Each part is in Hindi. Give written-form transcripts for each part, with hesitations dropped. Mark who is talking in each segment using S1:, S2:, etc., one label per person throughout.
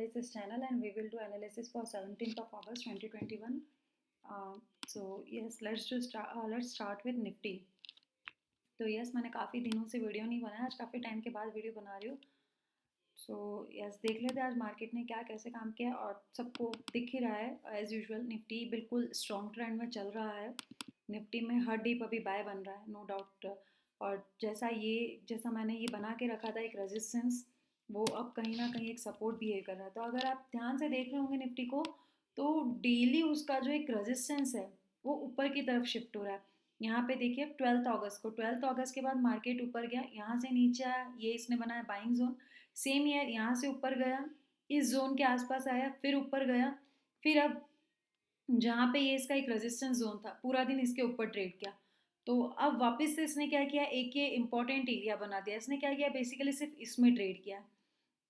S1: Analysis channel, and we will do analysis for 17th of August 2021. So yes, let's start with Nifty. तो यस मैंने काफ़ी दिनों से वीडियो नहीं बनाया, आज काफ़ी टाइम के बाद वीडियो बना रही हूँ. सो यस देख लेते हैं आज मार्केट ने क्या कैसे काम किया और सबको दिख ही रहा है एज़ यूजुअल निफ्टी बिल्कुल स्ट्रॉन्ग ट्रेंड में चल रहा है. निफ्टी में हर डीप अभी बाय बन रहा है, नो डाउट. और जैसा मैंने ये बना के रखा था एक रेजिस्टेंस, वो अब कहीं ना कहीं एक सपोर्ट बिहेव कर रहा है. तो अगर आप ध्यान से देख रहे होंगे निफ्टी को, तो डेली उसका जो एक रेजिस्टेंस है वो ऊपर की तरफ शिफ्ट हो रहा है. यहाँ पे देखिए 12 अगस्त के बाद मार्केट ऊपर गया, यहाँ से नीचे आया, ये इसने बनाया बाइंग जोन. सेम ईयर यहाँ से ऊपर गया, इस जोन के आसपास आया, फिर ऊपर गया, फिर अब जहाँ पे ये इसका एक रेजिस्टेंस जोन था पूरा दिन इसके ऊपर ट्रेड किया. तो अब वापस से इसने क्या किया, एक ये इंपॉर्टेंट एरिया बना दिया. इसने क्या किया, बेसिकली सिर्फ इसमें ट्रेड किया.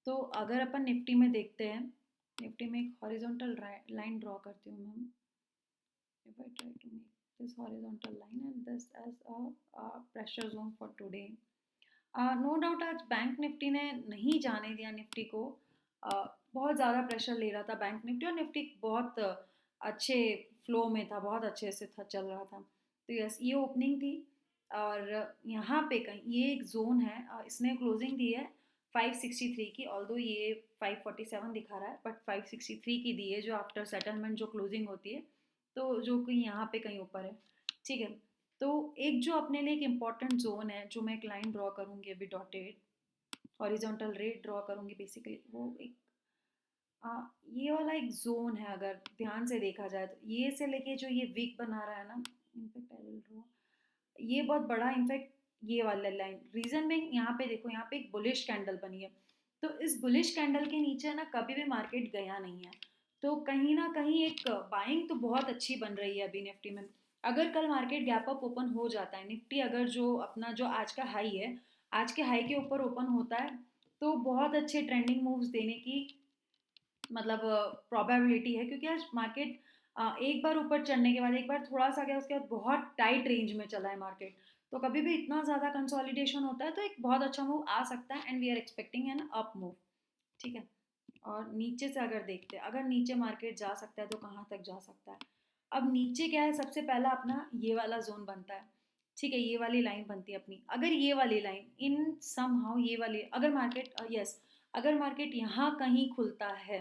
S1: तो अगर अपन निफ्टी में देखते हैं, निफ्टी में एक हॉरिजॉन्टल लाइन ड्रॉ करती हूँ ma'am. if I try to make this horizontal line and this as a pressure zone for today. No doubt आज बैंक निफ्टी ने नहीं जाने दिया निफ्टी को. बहुत ज़्यादा प्रेशर ले रहा था बैंक निफ्टी, और निफ्टी बहुत अच्छे फ्लो में था, बहुत अच्छे से था चल रहा था. तो यस ये ओपनिंग थी, और यहाँ पे कहीं ये एक जोन है, इसने क्लोजिंग दी है 563 की, ऑल्दो ये 547 दिखा रहा है, बट 563 की दी है जो आफ्टर सेटलमेंट जो क्लोजिंग होती है, तो जो कहीं यहाँ पे कहीं ऊपर है. ठीक है. तो एक जो अपने लिए एक इम्पॉर्टेंट जोन है, जो मैं एक लाइन ड्रॉ करूँगी अभी, डॉटेड हॉरिजॉन्टल रे ड्रॉ करूँगी बेसिकली, वो एक ये वाला एक जोन है. अगर ध्यान से देखा जाए तो ये से लेके जो ये वीक बना रहा है ना, इनफैक्ट आई विल ड्रॉ ये बहुत बड़ा, इनफैक्ट ये वाला लाइन, रीजन में यहाँ पे देखो, यहाँ पे एक बुलिश कैंडल बनी है. तो इस बुलिश कैंडल के नीचे ना कभी भी मार्केट गया नहीं है. तो कहीं ना कहीं एक बाइंग तो बहुत अच्छी बन रही है अभी निफ्टी में. अगर कल मार्केट गैप अप ओपन हो जाता है, निफ्टी अगर जो अपना जो आज का हाई है, आज के हाई के ऊपर ओपन होता है, तो बहुत अच्छे ट्रेंडिंग मूव्स देने की मतलब प्रोबेबिलिटी है. क्योंकि आज मार्केट एक बार ऊपर चढ़ने के बाद एक बार थोड़ा सा गया, उसके बाद बहुत टाइट रेंज में चला है मार्केट. तो कभी भी इतना ज़्यादा कंसोलिडेशन होता है तो एक बहुत अच्छा मूव आ सकता है, and we are expecting an up move. ठीक है. और नीचे से अगर देखते हैं, अगर नीचे मार्केट जा सकता है तो कहाँ तक जा सकता है. अब नीचे क्या है, सबसे पहला अपना ये वाला जोन बनता है. ठीक है, ये वाली लाइन बनती है अपनी. अगर ये वाली लाइन इन सम हाउ ये वाली, अगर मार्केट यस अगर मार्केट यहाँ कहीं खुलता है,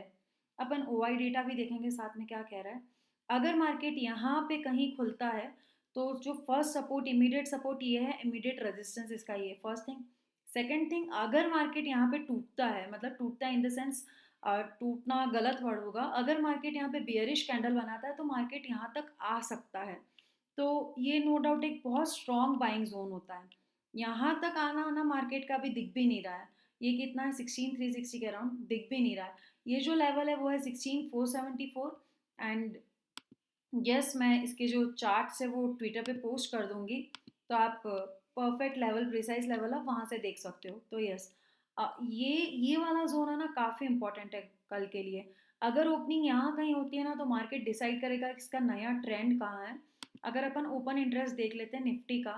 S1: अपन ओआई डेटा भी देखेंगे साथ में क्या कह रहा है. अगर मार्केट यहाँ पे कहीं खुलता है, तो जो फर्स्ट सपोर्ट, इमीडिएट सपोर्ट ये है, इमीडिएट रेजिस्टेंस इसका ये फर्स्ट थिंग. सेकंड थिंग, अगर मार्केट यहाँ पे टूटता है, मतलब टूटता है इन द सेंस, टूटना गलत वर्ड होगा, अगर मार्केट यहाँ पे बियरिश कैंडल बनाता है तो मार्केट यहाँ तक आ सकता है. तो ये नो डाउट एक बहुत स्ट्रॉन्ग बाइंग जोन होता है. यहाँ तक आना ना मार्केट का अभी दिख भी नहीं रहा है. ये कितना है, 16,360 के अराउंड, दिख भी नहीं रहा है. ये जो लेवल है वो है 16,474. एंड यस मैं इसके जो चार्ट्स है वो ट्विटर पे पोस्ट कर दूंगी, तो आप परफेक्ट लेवल, प्रिसाइज लेवल आप वहाँ से देख सकते हो. तो यस ये वाला जोन है ना, काफ़ी इंपॉर्टेंट है कल के लिए. अगर ओपनिंग यहाँ कहीं होती है ना, तो मार्केट डिसाइड करेगा कि इसका नया ट्रेंड कहाँ है. अगर अपन ओपन इंटरेस्ट देख लेते हैं निफ्टी का,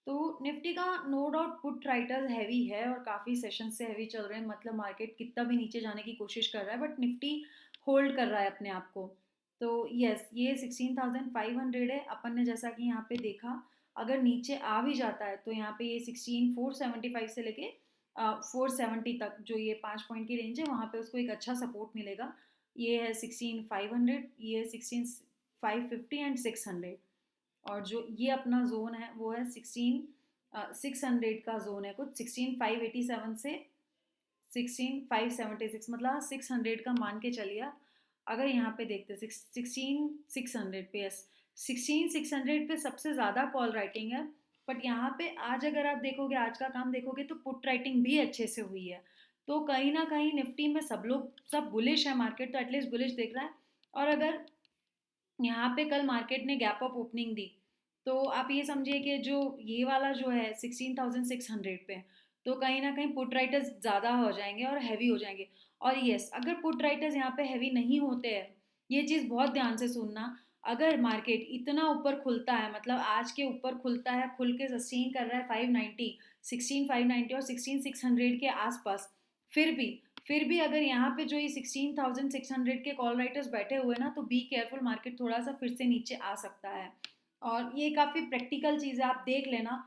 S1: तो निफ्टी का no doubt put writers heavy है और काफ़ी सेशन से हैवी चल रहे हैं. मतलब मार्केट कितना भी नीचे जाने की कोशिश कर रहा है, बट निफ्टी होल्ड कर रहा है अपने आप को. तो यस ये 16,500 है. अपन ने जैसा कि यहाँ पे देखा, अगर नीचे आ भी जाता है तो यहाँ पे ये 16,475 से लेके 470 तक, जो ये 5 पॉइंट की रेंज है, वहाँ पे उसको एक अच्छा सपोर्ट मिलेगा. ये है 16,500, ये है 16,550 एंड 600. और जो ये अपना जोन है वो है 16,600 का जोन है कुछ, 16,587 से 16,576, मतलब 600 का मान के चलिए. अगर यहाँ पे देखते हैं 16,600 पे, यस 16,600 पे सबसे ज़्यादा कॉल राइटिंग है. बट यहाँ पे आज अगर आप देखोगे, आज का काम देखोगे, तो पुट राइटिंग भी अच्छे से हुई है. तो कहीं ना कहीं निफ्टी में सब बुलिश है, मार्केट तो एटलीस्ट बुलिश दिख रहा है. और अगर यहाँ पे कल मार्केट ने गैप अप ओपनिंग दी, तो आप ये समझिए कि जो ये वाला जो है 16,600 पे, तो कहीं ना कहीं पुट राइटर्स ज़्यादा हो जाएंगे और हैवी हो जाएंगे. और यस अगर पुट राइटर्स यहाँ पे हैवी नहीं होते हैं, ये चीज़ बहुत ध्यान से सुनना, अगर मार्केट इतना ऊपर खुलता है, मतलब आज के ऊपर खुलता है, खुल के सस्टेन कर रहा है 590, 16,590 और 16,600 के आसपास, फिर भी फिर भी अगर यहाँ पे जो ये 16,600 के कॉल राइटर्स बैठे हुए हैं ना, तो बी केयरफुल, मार्केट थोड़ा सा फिर से नीचे आ सकता है। और ये काफ़ी प्रैक्टिकल चीज़ है, आप देख लेना।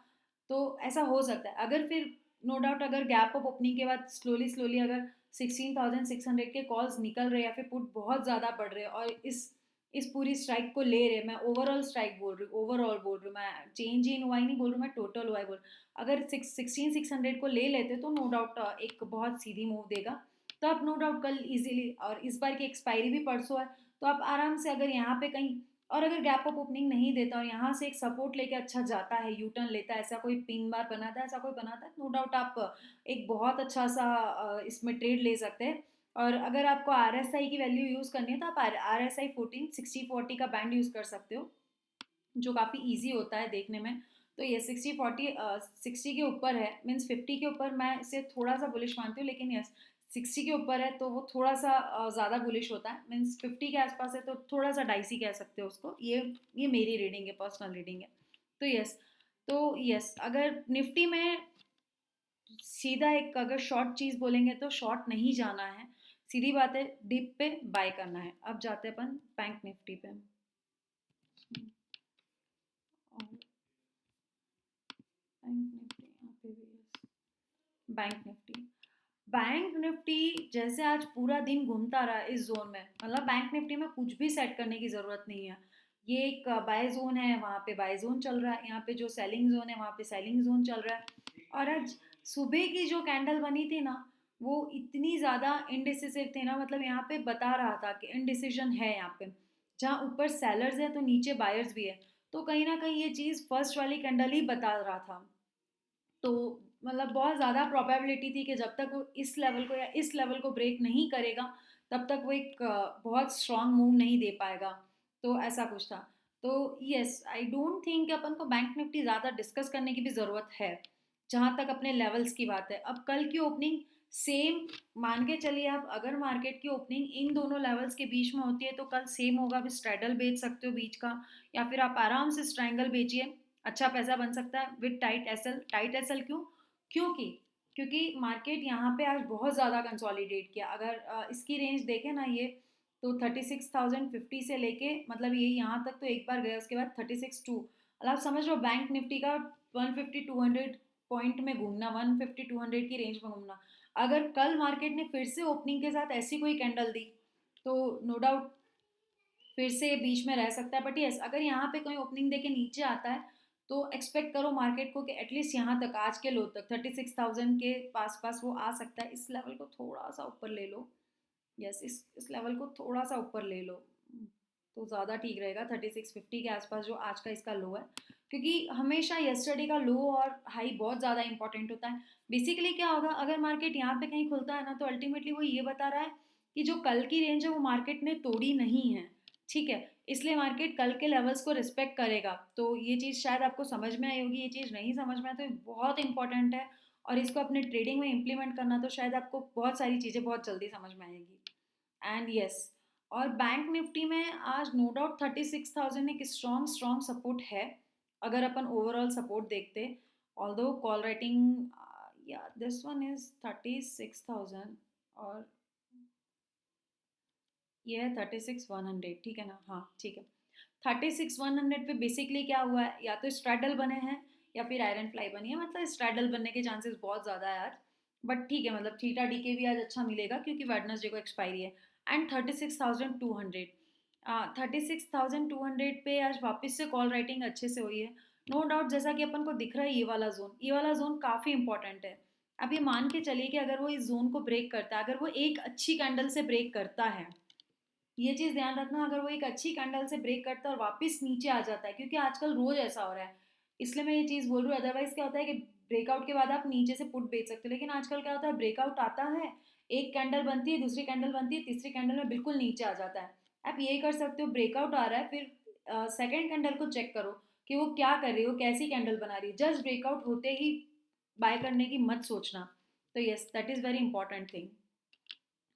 S1: तो ऐसा हो सकता है अगर फिर, नो डाउट, अगर गैप अप ओपनिंग के बाद स्लोली स्लोली अगर 16,600 के कॉल्स निकल रहे हैं या फिर पुट बहुत ज़्यादा बढ़ रहे हैं और इस पूरी स्ट्राइक को ले रहे, मैं ओवरऑल स्ट्राइक बोल रही हूँ, ओवरऑल बोल रही हूँ, मैं चेंज इन हुआ ही नहीं बोल रही हूँ, मैं टोटल हुआ ही बोल, अगर 16,600 को ले लेते तो नो डाउट एक बहुत सीधी मूव देगा। तो आप नो डाउट कल इजीली, और इस बार की एक्सपायरी भी परसों है, तो आप आराम से अगर यहाँ पे कहीं, और अगर गैप अप ओपनिंग नहीं देता और यहाँ से एक सपोर्ट लेके अच्छा जाता है, यू टर्न लेता है, ऐसा कोई पिन बार बनाता है, ऐसा कोई बनाता है, नो डाउट आप एक बहुत अच्छा सा इसमें ट्रेड ले सकते हैं। और अगर आपको आर एस आई की वैल्यू यूज़ करनी है तो आप आर एस आई 14 60 40 का बैंड यूज़ कर सकते हो, जो काफ़ी ईजी होता है देखने में। तो ये 60 40 60 के ऊपर है, मीन्स 50 के ऊपर मैं इसे थोड़ा सा बुलिश मानती हूँ, लेकिन यस 60 के ऊपर है तो वो थोड़ा सा ज़्यादा बुलिश होता है, मीन्स 50 के आसपास है तो थोड़ा सा डाइसी कह सकते हो उसको। ये मेरी रीडिंग है, पर्सनल रीडिंग है। तो यस अगर निफ्टी में सीधा एक अगर शॉर्ट चीज़ बोलेंगे तो शॉर्ट नहीं जाना है, सीधी बात है, डिप पे बाय करना है। अब जाते हैं अपन बैंक निफ्टी पे। और बैंक निफ्टी यहाँ पे भी बैंक निफ्टी, बैंक निफ्टी जैसे आज पूरा दिन घूमता रहा इस जोन में, मतलब बैंक निफ्टी में कुछ भी सेट करने की ज़रूरत नहीं है। ये एक बाय जोन है, वहाँ पे बाय जोन चल रहा है, यहाँ पे जो सेलिंग जोन है वहाँ पे सेलिंग जोन चल रहा है। और आज सुबह की जो कैंडल बनी थी ना, वो इतनी ज़्यादा इनडिसिसिव थी ना, मतलब यहाँ पे बता रहा था कि इनडिसीजन है यहाँ पे, जहाँ ऊपर सेलर्स है तो नीचे बायर्स भी है। तो कहीं ना कहीं ये चीज़ फर्स्ट वाली कैंडल ही बता रहा था। तो मतलब बहुत ज़्यादा प्रोबेबिलिटी थी कि जब तक वो इस लेवल को या इस लेवल को ब्रेक नहीं करेगा, तब तक वो एक बहुत स्ट्रांग मूव नहीं दे पाएगा। तो ऐसा कुछ था। तो यस, आई डोंट थिंक अपन को बैंक निफ्टी ज़्यादा डिस्कस करने की भी ज़रूरत है, जहाँ तक अपने लेवल्स की बात है। अब कल की ओपनिंग सेम मान के चलिए आप, अगर मार्केट की ओपनिंग इन दोनों लेवल्स के बीच में होती है तो कल सेम होगा, आप स्ट्रैडल बेच सकते हो बीच का, या फिर आप आराम से स्ट्रैंगल बेचिए, अच्छा पैसा बन सकता है with tight SL. Tight SL क्यों? क्योंकि क्योंकि मार्केट यहाँ पे आज बहुत ज़्यादा कंसोलिडेट किया। अगर इसकी रेंज देखें ना, ये तो 36,050 से लेके, मतलब ये यहाँ तक तो एक बार गया, उसके बाद 36,200, मतलब आप समझ लो बैंक निफ्टी का 150 200 पॉइंट में घूमना, 150 200 की रेंज में घूमना। अगर कल मार्केट ने फिर से ओपनिंग के साथ ऐसी कोई कैंडल दी तो नो डाउट फिर से बीच में रह सकता है। बट यस, अगर यहाँ पे कोई ओपनिंग देके नीचे आता है तो एक्सपेक्ट करो मार्केट को कि एटलीस्ट यहाँ तक, आज के लो तक 36,000 के पास पास वो आ सकता है। इस लेवल को थोड़ा सा ऊपर ले लो, यस इस लेवल को थोड़ा सा ऊपर ले लो तो ज़्यादा ठीक रहेगा, 3650 के आसपास जो आज का इसका लो है। क्योंकि हमेशा यस्टरडे का लो और हाई बहुत ज़्यादा इंपॉर्टेंट होता है। बेसिकली क्या होगा, अगर मार्केट यहाँ पे कहीं खुलता है ना, तो अल्टीमेटली वो ये बता रहा है कि जो कल की रेंज है वो मार्केट ने तोड़ी नहीं है, ठीक है। इसलिए मार्केट कल के लेवल्स को रिस्पेक्ट करेगा। तो ये चीज़ शायद आपको समझ में आई होगी, ये चीज़ नहीं समझ में आए तो ये बहुत इंपॉर्टेंट है, और इसको अपने ट्रेडिंग में इम्प्लीमेंट करना तो शायद आपको बहुत सारी चीज़ें बहुत जल्दी समझ में आएगी। एंड यस, और बैंक निफ्टी में आज नो डाउट 36,000 एक स्ट्रॉन्ग स्ट्रॉन्ग सपोर्ट है, अगर अपन ओवरऑल सपोर्ट देखते। ऑल्दो कॉल राइटिंग, या दिस वन इज 36,000, और ये है 36,100, ठीक है ना, हाँ ठीक है। 36,100 पे बेसिकली क्या हुआ है, या तो स्ट्रैडल बने हैं या फिर आयरन फ्लाई बनी है, मतलब स्ट्रैडल बनने के चांसेस बहुत ज़्यादा है आज। बट ठीक है, मतलब थीटा डी के भी आज अच्छा मिलेगा क्योंकि वेडनेसडे को एक्सपायरी है। एंड 36,200, 36,200 पे आज वापस से कॉल राइटिंग अच्छे से हुई है। नो डाउट, जैसा कि अपन को दिख रहा है, ये वाला जोन काफ़ी इंपॉर्टेंट है। अब ये मान के चलिए कि अगर वो इस जोन को ब्रेक करता है, अगर वो एक अच्छी कैंडल से ब्रेक करता है, ये चीज़ ध्यान रखना, अगर वो एक अच्छी कैंडल से ब्रेक करता है और वापस नीचे आ जाता है, क्योंकि आजकल रोज ऐसा हो रहा है, इसलिए मैं ये चीज़ बोल रही हूँ। अदरवाइज क्या होता है कि ब्रेकआउट के बाद आप नीचे से पुट बेच सकते हो, लेकिन आजकल क्या होता है, ब्रेकआउट आता है, एक कैंडल बनती है, दूसरी कैंडल बनती है, तीसरी कैंडल में बिल्कुल नीचे आ जाता है। आप ये कर सकते हो, ब्रेकआउट आ रहा है, फिर सेकेंड कैंडल को चेक करो कि वो क्या कर रही है, वो कैसी कैंडल बना रही है। जस्ट ब्रेकआउट होते ही बाय करने की मत सोचना। तो yes, that is very important thing.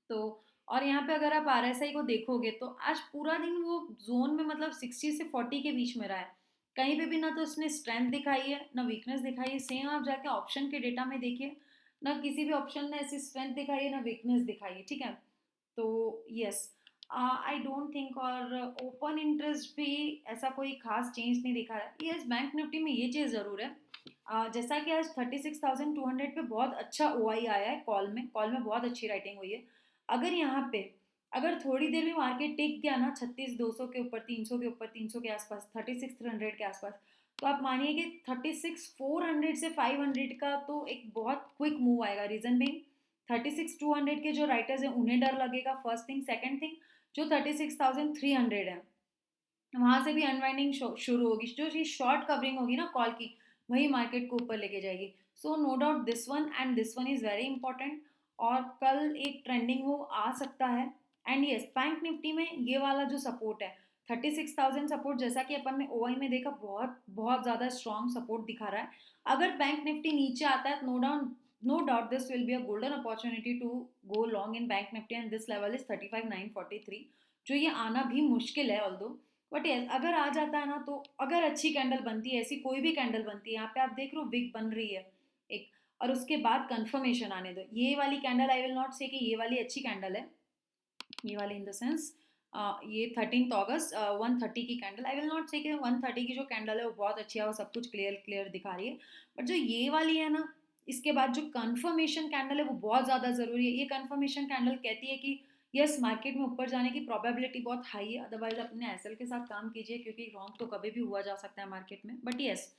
S1: तो और यहाँ पे अगर आप आरएसआई को देखोगे तो आज पूरा दिन वो जोन में, मतलब 60 से 40 के बीच में रहा है। कहीं पे भी ना तो उसने स्ट्रेंथ दिखाई है ना वीकनेस दिखाई है। सेम आप जाके ऑप्शन के डेटा में देखिए, ना किसी भी ऑप्शन ने ऐसी स्ट्रेंथ दिखाई है ना वीकनेस दिखाई है, ठीक है। तो यस, आई डोंट थिंक, और ओपन इंटरेस्ट भी ऐसा कोई खास चेंज नहीं दिखा रहा है। यस, बैंक निफ्टी में ये चीज़ ज़रूर है, जैसा कि आज 36,200 पे बहुत अच्छा OI आया है, कॉल में बहुत अच्छी राइटिंग हुई है। अगर यहाँ पे अगर थोड़ी देर भी मार्केट टिक गया ना 36,200 के ऊपर, 300 के ऊपर, 300 के आसपास, 36,300 के आसपास, तो आप मानिए कि 36,400 से 500 का तो एक बहुत क्विक मूव आएगा। रीजन भी 36,200 के जो राइटर्स हैं उन्हें डर लगेगा, फर्स्ट थिंग। सेकंड थिंग, जो 36,300 है वहां से भी अनवाइंडिंग शुरू होगी, जो ये शॉर्ट कवरिंग होगी ना कॉल की, वही मार्केट को ऊपर लेके जाएगी। So no doubt this one and this one is very important, और कल एक ट्रेंडिंग मूव आ सकता है। एंड यस, बैंक निफ्टी में ये वाला जो सपोर्ट है 36,000 सपोर्ट, जैसा कि अपन ने OI में देखा, बहुत बहुत ज़्यादा स्ट्रॉन्ग सपोर्ट दिखा रहा है। अगर बैंक निफ्टी नीचे आता है, no doubt this will be a golden opportunity to go long in bank Nifty, and this level is 35,943, जो ये आना भी मुश्किल है ऑल्दो। बट यस, अगर आ जाता है ना, तो अगर अच्छी कैंडल बनती है, ऐसी कोई भी कैंडल बनती है, यहाँ पे आप देख रहे हो विक बन रही है एक, और उसके बाद कंफर्मेशन आने दो। ये वाली कैंडल आई विल नॉट से कि ये वाली अच्छी कैंडल है, ये वाली इन द सेंस ये 13 अगस्त 130 की कैंडल, आई विल नॉट से कि 130 की जो कैंडल है वो बहुत अच्छी है, वो सब कुछ क्लियर क्लियर दिखा रही है। बट जो ये वाली है ना, इसके बाद जो कंफर्मेशन कैंडल है वो बहुत ज़्यादा ज़रूरी है। ये कंफर्मेशन कैंडल कहती है कि यस, मार्केट में ऊपर जाने की प्रोबेबिलिटी बहुत हाई है, अदरवाइज अपने SL के साथ काम कीजिए, क्योंकि रॉन्ग तो कभी भी हुआ जा सकता है मार्केट में। बट यस,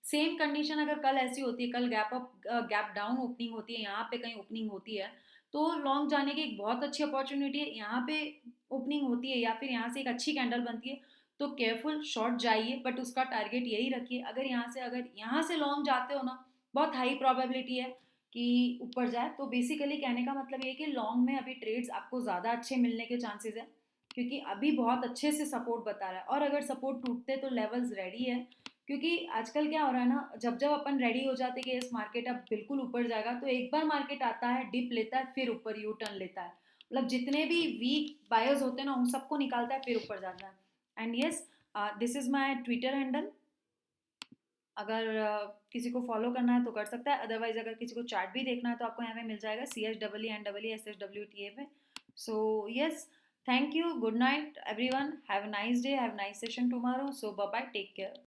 S1: सेम कंडीशन अगर कल ऐसी होती है, कल gap up gap down opening होती है, यहाँ पे कहीं ओपनिंग होती है, तो लॉन्ग जाने की एक बहुत अच्छी अपॉर्चुनिटी है। यहाँ पे ओपनिंग होती है या फिर यहाँ से एक अच्छी कैंडल बनती है, तो केयरफुल शॉर्ट जाइए, बट उसका टारगेट यही रखिए। अगर यहाँ से लॉन्ग जाते हो ना, बहुत हाई प्रोबेबिलिटी है कि ऊपर जाए। तो बेसिकली कहने का मतलब ये है कि लॉन्ग में अभी ट्रेड्स आपको ज़्यादा अच्छे मिलने के चांसेस है, क्योंकि अभी बहुत अच्छे से सपोर्ट बता रहा है, और अगर सपोर्ट टूटते तो लेवल्स रेडी है। क्योंकि आजकल क्या हो रहा है ना, जब जब अपन रेडी हो जाते हैं कि इस मार्केट अब बिल्कुल ऊपर जाएगा, तो एक बार मार्केट आता है, डिप लेता है, फिर ऊपर यू टर्न लेता है, मतलब जितने भी वीक बायर्स होते हैं ना, उन सबको निकालता है, फिर ऊपर जाता है। And yes, this is my Twitter handle. अगर किसी को फॉलो करना है तो कर सकता है, अदरवाइज अगर किसी को चार्ट भी देखना है तो आपको यहाँ पे मिल जाएगा, CHEENEESSWTA पे। So yes, thank you, good night every one, have a nice day, have nice session tomorrow, so bye bye, take care.